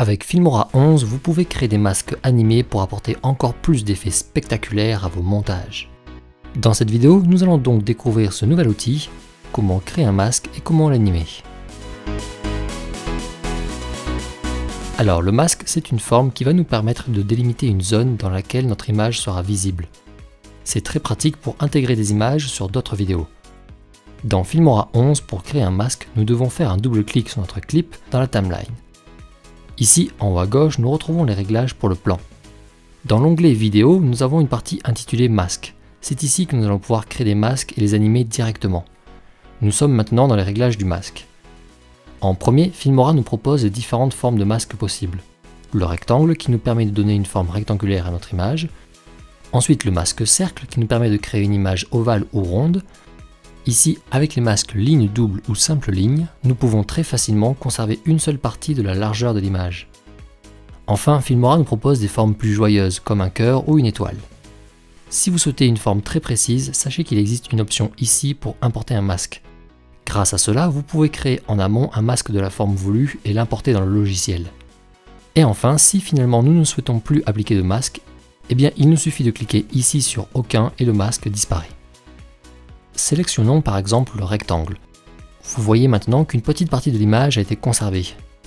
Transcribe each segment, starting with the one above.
Avec Filmora 11, vous pouvez créer des masques animés pour apporter encore plus d'effets spectaculaires à vos montages. Dans cette vidéo, nous allons donc découvrir ce nouvel outil, comment créer un masque et comment l'animer. Alors le masque, c'est une forme qui va nous permettre de délimiter une zone dans laquelle notre image sera visible. C'est très pratique pour intégrer des images sur d'autres vidéos. Dans Filmora 11, pour créer un masque, nous devons faire un double clic sur notre clip dans la timeline. Ici, en haut à gauche, nous retrouvons les réglages pour le plan. Dans l'onglet vidéo, nous avons une partie intitulée masque. C'est ici que nous allons pouvoir créer des masques et les animer directement. Nous sommes maintenant dans les réglages du masque. En premier, Filmora nous propose les différentes formes de masques possibles. Le rectangle qui nous permet de donner une forme rectangulaire à notre image. Ensuite, le masque cercle qui nous permet de créer une image ovale ou ronde. Ici, avec les masques ligne double ou simple ligne, nous pouvons très facilement conserver une seule partie de la largeur de l'image. Enfin, Filmora nous propose des formes plus joyeuses, comme un cœur ou une étoile. Si vous souhaitez une forme très précise, sachez qu'il existe une option ici pour importer un masque. Grâce à cela, vous pouvez créer en amont un masque de la forme voulue et l'importer dans le logiciel. Et enfin, si finalement nous ne souhaitons plus appliquer de masque, eh bien il nous suffit de cliquer ici sur aucun et le masque disparaît. Sélectionnons par exemple le rectangle. Vous voyez maintenant qu'une petite partie de l'image a été conservée,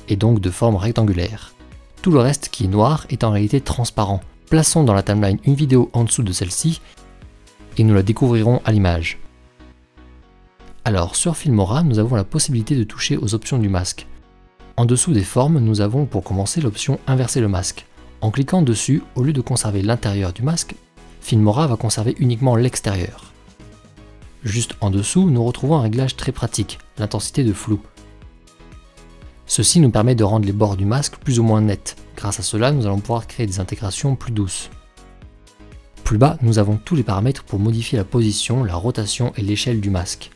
et donc de forme rectangulaire. Tout le reste qui est noir est en réalité transparent. Plaçons dans la timeline une vidéo en dessous de celle-ci, et nous la découvrirons à l'image. Alors sur Filmora, nous avons la possibilité de toucher aux options du masque. En dessous des formes, nous avons pour commencer l'option inverser le masque. En cliquant dessus, au lieu de conserver l'intérieur du masque, Filmora va conserver uniquement l'extérieur. Juste en dessous, nous retrouvons un réglage très pratique, l'intensité de flou. Ceci nous permet de rendre les bords du masque plus ou moins nets. Grâce à cela, nous allons pouvoir créer des intégrations plus douces. Plus bas, nous avons tous les paramètres pour modifier la position, la rotation et l'échelle du masque.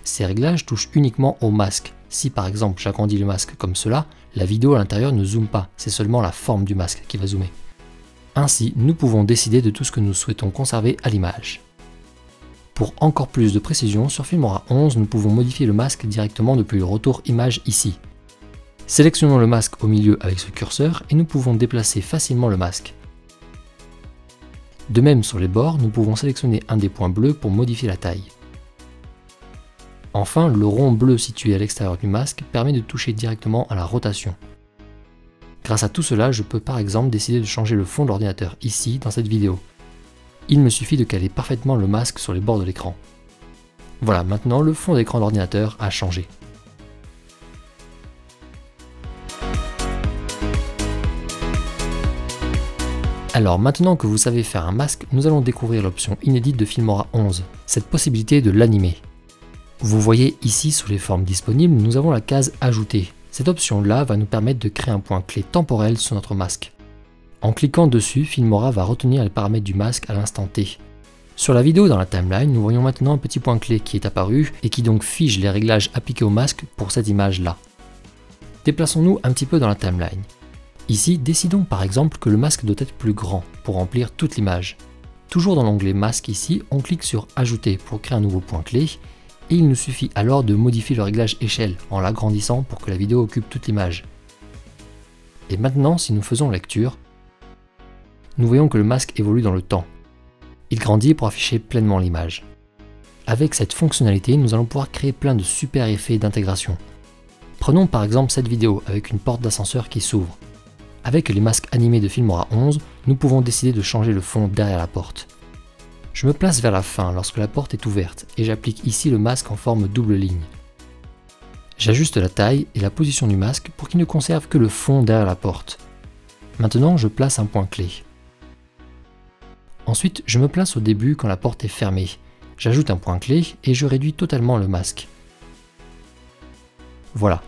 Ces réglages touchent uniquement au masque. Si par exemple j'agrandis le masque comme cela, la vidéo à l'intérieur ne zoome pas, c'est seulement la forme du masque qui va zoomer. Ainsi, nous pouvons décider de tout ce que nous souhaitons conserver à l'image. Pour encore plus de précision, sur Filmora 11, nous pouvons modifier le masque directement depuis le retour image ici. Sélectionnons le masque au milieu avec ce curseur et nous pouvons déplacer facilement le masque. De même sur les bords, nous pouvons sélectionner un des points bleus pour modifier la taille. Enfin, le rond bleu situé à l'extérieur du masque permet de toucher directement à la rotation. Grâce à tout cela, je peux par exemple décider de changer le fond de l'ordinateur ici dans cette vidéo. Il me suffit de caler parfaitement le masque sur les bords de l'écran. Voilà, maintenant le fond d'écran de l'ordinateur a changé. Alors maintenant que vous savez faire un masque, nous allons découvrir l'option inédite de Filmora 11, cette possibilité de l'animer. Vous voyez ici sous les formes disponibles, nous avons la case Ajouter. Cette option-là va nous permettre de créer un point clé temporel sur notre masque. En cliquant dessus, Filmora va retenir les paramètres du masque à l'instant T. Sur la vidéo dans la timeline, nous voyons maintenant un petit point clé qui est apparu et qui donc fige les réglages appliqués au masque pour cette image-là. Déplaçons-nous un petit peu dans la timeline. Ici, décidons par exemple que le masque doit être plus grand pour remplir toute l'image. Toujours dans l'onglet masque ici, on clique sur Ajouter pour créer un nouveau point clé et il nous suffit alors de modifier le réglage échelle en l'agrandissant pour que la vidéo occupe toute l'image. Et maintenant, si nous faisons lecture, nous voyons que le masque évolue dans le temps. Il grandit pour afficher pleinement l'image. Avec cette fonctionnalité, nous allons pouvoir créer plein de super effets d'intégration. Prenons par exemple cette vidéo avec une porte d'ascenseur qui s'ouvre. Avec les masques animés de Filmora 11, nous pouvons décider de changer le fond derrière la porte. Je me place vers la fin lorsque la porte est ouverte et j'applique ici le masque en forme double ligne. J'ajuste la taille et la position du masque pour qu'il ne conserve que le fond derrière la porte. Maintenant, je place un point clé. Ensuite, je me place au début quand la porte est fermée. J'ajoute un point clé et je réduis totalement le masque. Voilà.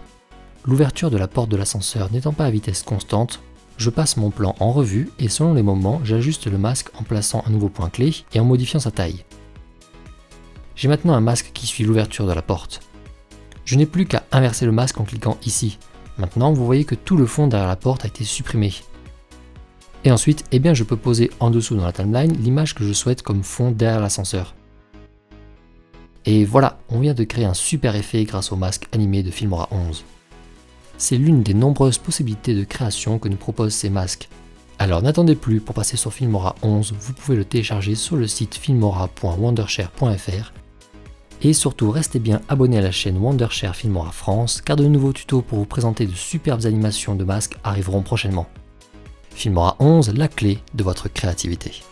L'ouverture de la porte de l'ascenseur n'étant pas à vitesse constante, je passe mon plan en revue et selon les moments, j'ajuste le masque en plaçant un nouveau point clé et en modifiant sa taille. J'ai maintenant un masque qui suit l'ouverture de la porte. Je n'ai plus qu'à inverser le masque en cliquant ici. Maintenant, vous voyez que tout le fond derrière la porte a été supprimé. Et ensuite, je peux poser en dessous dans la timeline l'image que je souhaite comme fond derrière l'ascenseur. Et voilà, on vient de créer un super effet grâce au masque animé de Filmora 11. C'est l'une des nombreuses possibilités de création que nous proposent ces masques. Alors n'attendez plus pour passer sur Filmora 11, vous pouvez le télécharger sur le site filmora.wondershare.fr. Et surtout restez bien abonnés à la chaîne Wondershare Filmora France, car de nouveaux tutos pour vous présenter de superbes animations de masques arriveront prochainement. Filmora 11, la clé de votre créativité.